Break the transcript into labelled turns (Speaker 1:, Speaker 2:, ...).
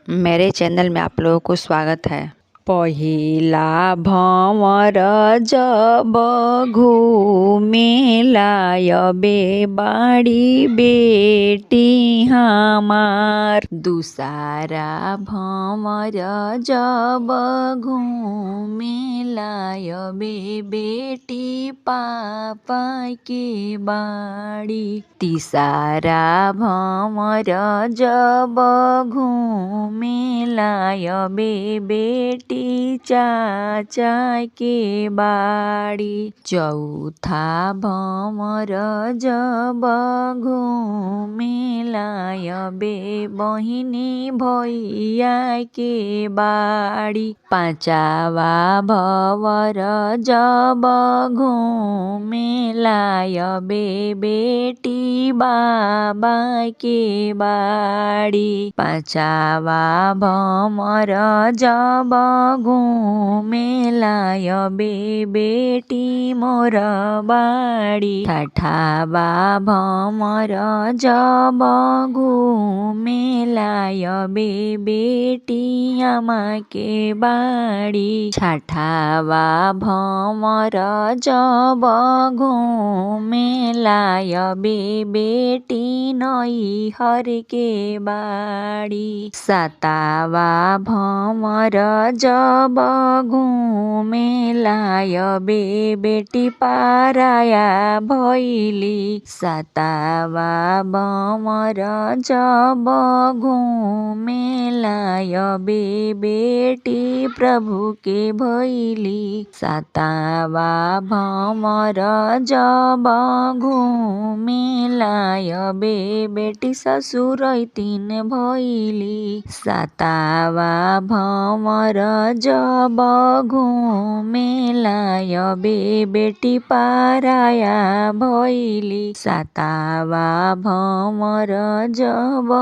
Speaker 1: मेरे चैनल में आप लोगों को स्वागत है। पहिला भंवर जब घूमेला यबे बाड़ी बेटी हमार। दूसरा भंवर जब घूमेला यबे बेटी पापा के बाड़ी। तीसरा भंवर जब घूमेला यबे बेटी चाचा के बाड़ी। चौथा भंवर जब घूमेला यबे बहिनी भैया के बाड़ी। पांचवा भंवर जब घूमेला यबे बेटी बाबा के बाड़ी। पांचवा भंवर जब घूमेला यबे बेटी मोर बाड़ी। छठवा भंवर जब घूमेला यबे बेटी आमा के बाड़ी। छठवा भंवर जब घूमेला यबे बेटी नैहर के बाड़ी। सातवा भंवर जब घूमेला यबे बेटी पराया भैली। सातवा भंवर जब घूमेला यबे बेटी प्रभु के भैली। सातवा भंवर जब घूमेला यबे बेटी ससुरैतिन भैली। सातवा भंवर जब घूमेला यबे बेटी पराया भैली। सातवा भंवर जब